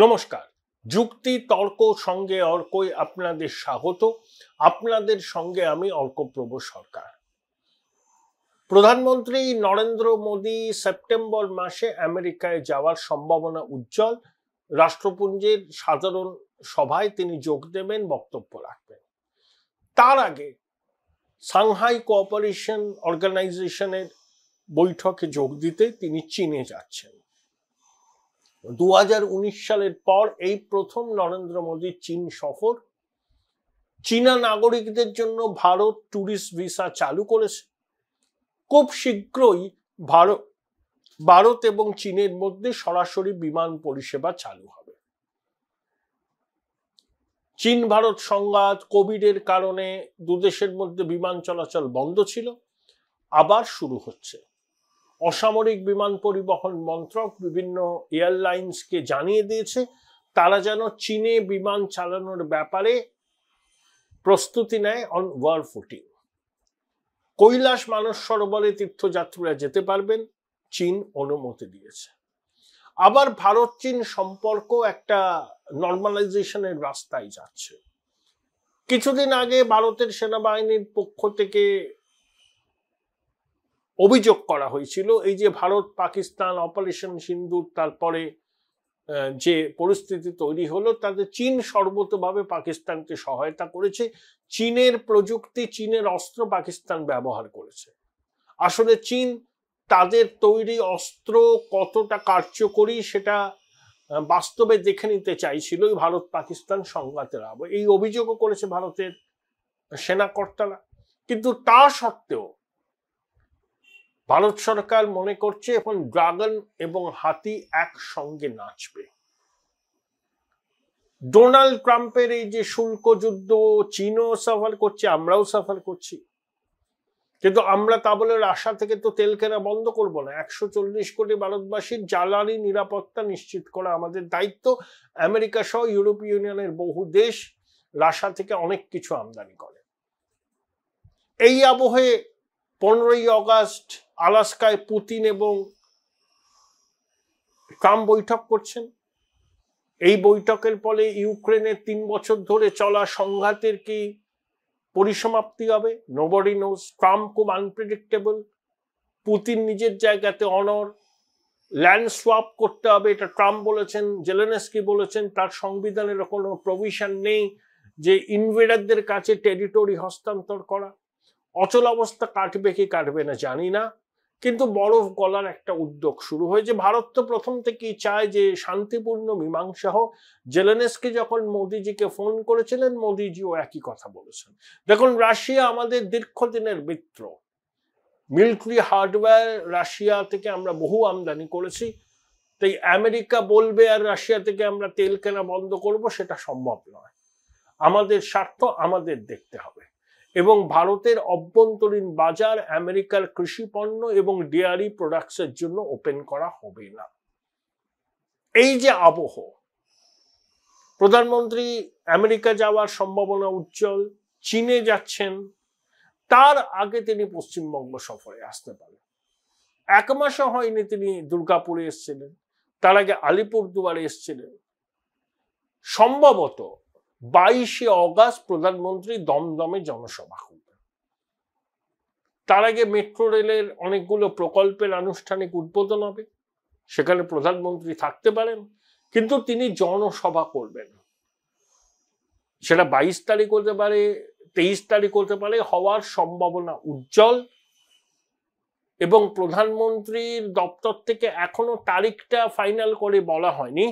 নমস্কার। যুক্তি তর্ক সঙ্গে অর্কই আপনাদের স্বাগত। আপনাদের সঙ্গে আমি অর্কপ্রভ সরকার। প্রধানমন্ত্রী নরেন্দ্র মোদী সেপ্টেম্বর মাসে আমেরিকায় যাওয়ার সম্ভাবনা উজ্জ্বল। রাষ্ট্রপুঞ্জের সাধারণ সভায় তিনি যোগ দেবেন, বক্তব্য রাখবেন। তার আগে সাংহাই কোঅপারেশন অর্গানাইজেশনের বৈঠকে যোগ দিতে তিনি চীনে যাচ্ছেন। 2019 সালের পর এই প্রথম নরেন্দ্র মোদীর চীন সফর। চীনা নাগরিকদের জন্য ভারত ট্যুরিস্ট ভিসা চালু করেছে। খুব শীঘ্রই ভারত এবং চীনের মধ্যে সরাসরি বিমান পরিষেবা চালু হবে। চীন ভারত সংঘাত, কোভিডের কারণে দুদেশের মধ্যে বিমান চলাচল বন্ধ ছিল, আবার শুরু হচ্ছে। অসামরিক বিমান পরিবহন মন্ত্রক বিভিন্ন এয়ারলাইন্সকে জানিয়ে দিয়েছে তারা যেন চীনে বিমান চালানোর ব্যাপারে প্রস্তুতি নেয় অন ওয়ার ফুটিং। কৈলাস মানস সরোবরে তীর্থযাত্রীরা যেতে পারবেন, চীন অনুমতি দিয়েছে। আবার ভারত চীন সম্পর্ক একটা নর্মালাইজেশনের রাস্তায় যাচ্ছে। কিছুদিন আগে ভারতের সেনাবাহিনীর পক্ষ থেকে অভিযোগ করা হয়েছিল এই যে ভারত পাকিস্তান অপারেশন সিন্দুর, তারপরে যে পরিস্থিতি তৈরি হলো তাতে চীন সর্বতভাবে পাকিস্তানকে সহায়তা করেছে। চীনের প্রযুক্তি, চীনের অস্ত্র পাকিস্তান ব্যবহার করেছে। আসলে চীন তাদের তৈরি অস্ত্র কতটা কার্যকরী সেটা বাস্তবে দেখে নিতে চাইছিল ভারত পাকিস্তান সংঘাতের আগে। এই অভিযোগও করেছে ভারতের সেনাকর্তারা। কিন্তু তা সত্ত্বেও ভারত সরকার মনে করছে এখন ড্রাগন এবং হাতি একসঙ্গে নাচবে। ডোনাল্ড ট্রাম্পের এই যে শুল্ক যুদ্ধ, চীনও সাফার করছে, আমরাও সাফার করছি, কিন্তু আমরা তা বলে রাশিয়া থেকে তো তেল কেনা বন্ধ করব না। 140 কোটি ভারতবাসীর জ্বালানি নিরাপত্তা নিশ্চিত করা আমাদের দায়িত্ব। আমেরিকা সহ ইউরোপীয় ইউনিয়নের বহু দেশ রাশিয়া থেকে অনেক কিছু আমদানি করে। এই আবহে 15ই অগাস্ট আলাস্কায় পুতিন এবং ট্রাম্প বৈঠক করছেন। এই বৈঠকের ফলে ইউক্রেনের 3 বছর ধরে চলা সংঘাতের কি পরিসমাপ্তি হবে? Nobody nose. ট্রাম্প খুব আনপ্রেডিক্টেবল। পুতিন নিজের জায়গাতে অনর, ল্যান্ড সোয়াপ করতে হবে এটা ট্রাম্প বলেছেন, জেলেনস্কি বলেছেন। তার সংবিধানের কোনো প্রভিশন নেই যে ইনভেডারদের কাছে টেরিটরি হস্তান্তর করা। অচল অবস্থা কাটবে কি কাটবে না জানি না, কিন্তু বরফ গলার একটা উদ্যোগ শুরু হয়েছে। ভারত তো প্রথম থেকেই চায় যে শান্তিপূর্ণ মীমাংসা হোক। জেলেনস্কি যখন মোদিজিকে ফোন করেছিলেন, মোদিজিও একই কথা বলেছেন। দেখুন, রাশিয়া আমাদের দীর্ঘদিনের মিত্র। মিলিটারি হার্ডওয়্যার রাশিয়া থেকে আমরা বহু আমদানি করেছি। তাই আমেরিকা বলবে আর রাশিয়া থেকে আমরা তেল কেনা বন্ধ করব, সেটা সম্ভব নয়। আমাদের স্বার্থ আমাদের দেখতে হবে। এবং ভারতের অভ্যন্তরীণ বাজার আমেরিকার কৃষি পণ্য এবং ডেয়ারি প্রোডাক্টসের জন্য ওপেন করা হবে না। এই যে আবহ, প্রধানমন্ত্রী আমেরিকা যাওয়ার সম্ভাবনা উজ্জ্বল, চীনে যাচ্ছেন, তার আগে তিনি পশ্চিমবঙ্গ সফরে আসতে পারেন। 1 মাসও হয়নি তিনি দুর্গাপুরে এসেছিলেন, তার আগে আলিপুরদুয়ারে এসেছিলেন। সম্ভবত 22শে অগাস্ট প্রধানমন্ত্রী দমদমে জনসভা করবেন। তার আগে মেট্রো রেলের অনেকগুলো প্রকল্পের আনুষ্ঠানিক উদ্বোধন হবে, সেখানে প্রধানমন্ত্রী থাকতে পারেন, কিন্তু তিনি জনসভা করবেন। সেটা 22 তারিখ হতে পারে, 23 তারিখ হতে পারে, হওয়ার সম্ভাবনা উজ্জ্বল। এবং প্রধানমন্ত্রীর দপ্তর থেকে এখনো তারিখটা ফাইনাল করে বলা হয়নি,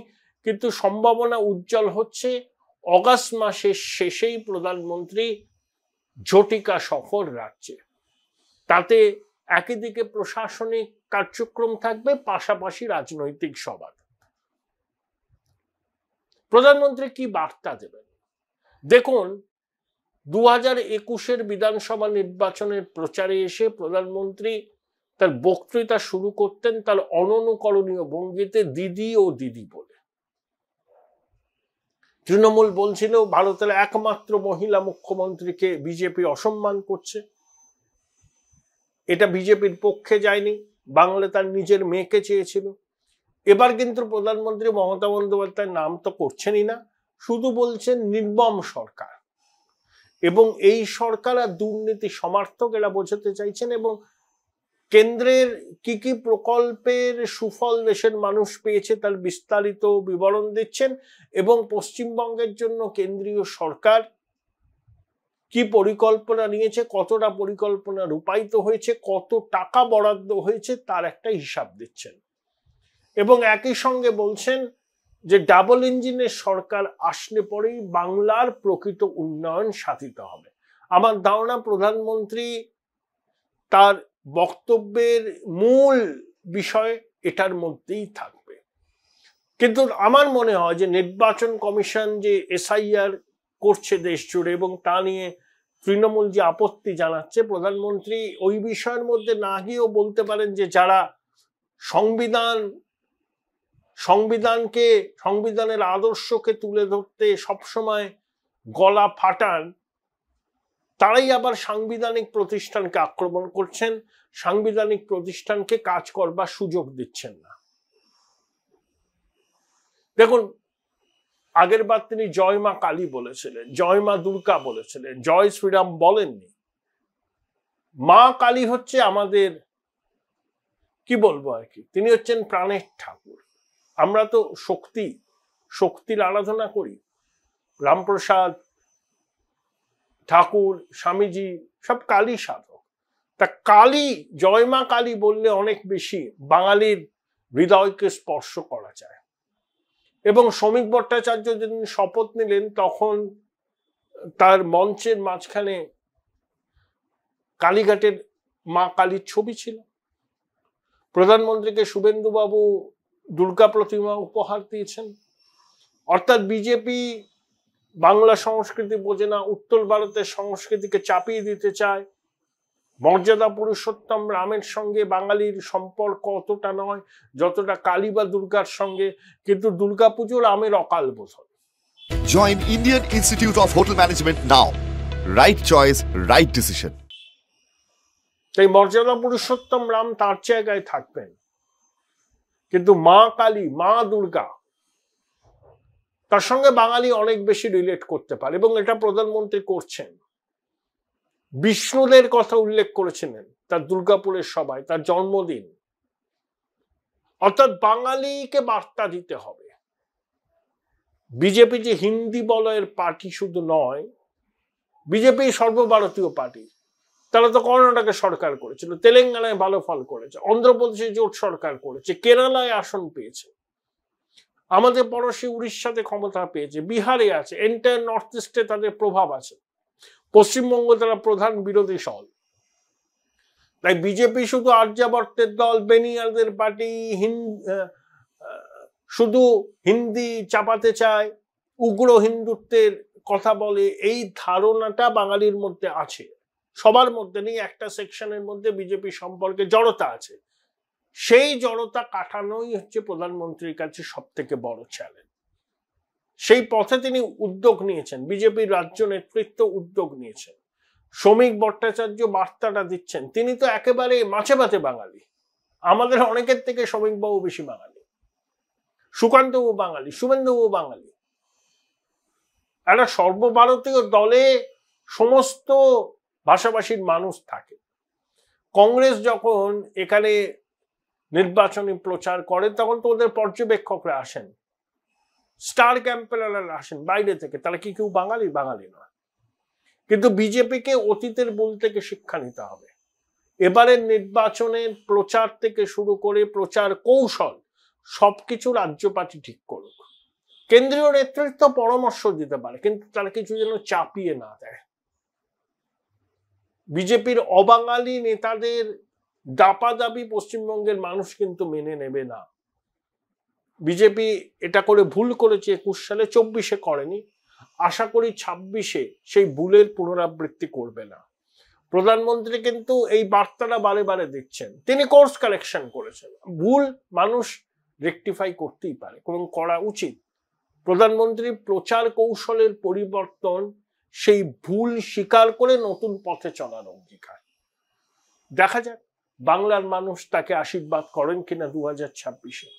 কিন্তু সম্ভাবনা উজ্জ্বল হচ্ছে অগাস্ট মাসের শেষেই প্রধানমন্ত্রী ঝটিকা সফর রাজ্যে। তাতে একই দিকে প্রশাসনিক কার্যক্রম থাকবে, পাশাপাশি রাজনৈতিক সভা। প্রধানমন্ত্রী কি বার্তা দেবেন? দেখুন, 2021-এর বিধানসভা নির্বাচনের প্রচারে এসে প্রধানমন্ত্রী তার বক্তৃতা শুরু করতেন তার অননুকরণীয় ভঙ্গিতে দিদি ও দিদি বলে। তৃণমূল বলছিল ভারতের একমাত্র মহিলা মুখ্যমন্ত্রীকে বিজেপি অসম্মান করছে। এটা বিজেপির পক্ষে যায়নি, বাংলা তার নিজের মেয়েকে চেয়েছিল। এবার কিন্তু প্রধানমন্ত্রী মমতা বন্দ্যোপাধ্যায়ের নাম তো করছেনই না, শুধু বলছেন নির্মম সরকার, এবং এই সরকার আর দুর্নীতি সমর্থক এরা বোঝাতে চাইছেন, এবং কেন্দ্রের কি কি প্রকল্পের সুফল দেশের মানুষ পেয়েছে তার বিস্তারিত বিবরণ দিচ্ছেন, এবং পশ্চিমবঙ্গের জন্য কেন্দ্রীয় সরকার কি পরিকল্পনা নিয়েছে, কতটা পরিকল্পনা রূপায়িত হয়েছে, কত টাকা বরাদ্দ হয়েছে তার একটা হিসাব দিচ্ছেন। এবং একই সঙ্গে বলছেন যে ডাবল ইঞ্জিনের সরকার আসলে পরেই বাংলার প্রকৃত উন্নয়ন সাধিত হবে। আমার ধারণা প্রধানমন্ত্রী তার বক্তব্যের মূল বিষয় এটার মধ্যেই থাকবে। কিন্তু আমার মনে হয় যে নির্বাচন কমিশন যে এসআইআর করছে দেশ জুড়ে এবং তা নিয়ে তৃণমূল যে আপত্তি জানাচ্ছে, প্রধানমন্ত্রী ওই বিষয়ের মধ্যে না গিয়েও বলতে পারেন যে যারা সংবিধানের আদর্শকে তুলে ধরতে সবসময় গলা ফাটান, তারাই আবার সাংবিধানিক প্রতিষ্ঠানকে আক্রমণ করছেন, সাংবিধানিক প্রতিষ্ঠানকে কাজ করবার সুযোগ দিচ্ছেন না। দেখুন, আগের বার তিনি জয় মা কালী বলেছিলেন, জয় মা দুর্গা বলেছিলেন, জয় শ্রীরাম বলেননি। মা কালী হচ্ছে আমাদের, কি বলবো আর কি, তিনি হচ্ছেন প্রাণের ঠাকুর। আমরা তো শক্তির আরাধনা করি। রামপ্রসাদ ঠাকুর, স্বামীজি সব কালী সাধক। তা কালী, জয় মা কালী বললে অনেক বেশি বাঙালির হৃদয়কে স্পর্শ করা যায়। এবং শ্রমিক ভট্টাচার্য যেদিন শপথ নিলেন তখন তার মঞ্চের মাঝখানে কালীঘাটের মা কালীর ছবি ছিল। প্রধানমন্ত্রীকে শুভেন্দুবাবু দুর্গা প্রতিমা উপহার দিয়েছেন। অর্থাৎ বিজেপি বাংলা সংস্কৃতি বোঝে না, উত্তর ভারতের সংস্কৃতিকে চাপিয়ে দিতে চায়। মর্যাদা পুরুষোত্তম রামের সঙ্গে বাঙালির সম্পর্ক অতটা নয় যতটা কালী বা দুর্গার সঙ্গে, কিন্তু দুর্গাপুজোর আমের অকাল বোধন। Join Indian Institute of Hotel Management now. Right choice, right decision. তাই মর্যাদা পুরুষোত্তম রাম তার জায়গায় থাকবেন, কিন্তু মা কালী, মা দুর্গা, তার সঙ্গে বাঙালি অনেক বেশি রিলেট করতে পারে, এবং এটা প্রধানমন্ত্রী করছেন। বিষ্ণুদের কথা উল্লেখ করেছিলেন তার দুর্গাপুরের সভায়, তার জন্মদিন। অর্থাৎ বাঙালিকে বার্তা দিতে হবে। বিজেপি যে হিন্দি বলয়ের পার্টি শুধু নয়, বিজেপি সর্বভারতীয় পার্টি। তারা তো কর্ণাটকে সরকার করেছিল, তেলেঙ্গানায় ভালো ফল করেছে, অন্ধ্রপ্রদেশে জোট সরকার করেছে, কেরালায় আসন পেয়েছে, আমাদের পড়োশী উড়িষ্যাতে ক্ষমতা পেয়েছে, বিহারে আছে, এন্টায়ার নর্থ ইস্টে তাদের প্রভাব আছে, পশ্চিমবঙ্গ তারা প্রধান বিরোধী দল। তাই বিজেপি শুধু আর্যাবর্তের দল, বেনিয়ালদের পার্টি, শুধু হিন্দি চাপাতে চায়, উগ্র হিন্দুত্বের কথা বলে, এই ধারণাটা বাঙালির মধ্যে আছে। সবার মধ্যে নেই, একটা সেকশনের মধ্যে বিজেপি সম্পর্কে জড়তা আছে। সেই জড়তা কাটানোই হচ্ছে প্রধানমন্ত্রীর কাছে সব থেকে বড় চ্যালেঞ্জ। সেই পথে তিনি উদ্যোগ নিয়েছেন, বিজেপির রাজ্য নেতৃত্ব উদ্যোগ নিয়েছেন। শ্রমিক ভট্টাচার্য বার্তাটা দিচ্ছেন, তিনি তো একেবারে মাছে ভাতে বাঙালি। আমাদের অনেকের থেকে শ্রমিকবাবু বেশি বাঙালি, সুকান্তবাবু বাঙালি, শুভেন্দুবাবু বাঙালি। একটা সর্বভারতীয় দলে সমস্ত ভাষাভাষীর মানুষ থাকে। কংগ্রেস যখন এখানে নির্বাচনী প্রচার করে তখন তো ওদের পর্যবেক্ষকরা আসেন, স্টার ক্যাম্পেনাররা আসেন বাইরে থেকে, তারা কি কেউ বাঙালি? বাঙালি নয়। কিন্তু বিজেপিকে অতীতের ভুল থেকে শিক্ষা নিতে হবে। এবারের নির্বাচনের প্রচার থেকে শুরু করে প্রচার কৌশল সবকিছু রাজ্য পার্টি ঠিক করুক। কেন্দ্রীয় নেতৃত্ব পরামর্শ দিতে পারে, কিন্তু তারা কিছু যেন চাপিয়ে না দেয়। বিজেপির অবাঙালি নেতাদের দাপাদাপি পশ্চিমবঙ্গের মানুষ কিন্তু মেনে নেবে না। বিজেপি এটা করে ভুল করেছে 21 সালে, 24-এ করেনি। আশা করি 26-এ সেই ভুলের পুনরাবৃত্তি করবে না। প্রধানমন্ত্রী কিন্তু এই বার্তাটা বারে বারে দিচ্ছেন, তিনি কোর্স কারেকশন করেছেন। ভুল মানুষ রেকটিফাই করতেই পারে এবং করা উচিত। প্রধানমন্ত্রী প্রচার কৌশলের পরিবর্তন, সেই ভুল স্বীকার করে নতুন পথে চলার অঙ্গীকার। দেখা যাক বাংলার মানুষ তাকে আশীর্বাদ করেন কিনা 2026-এ।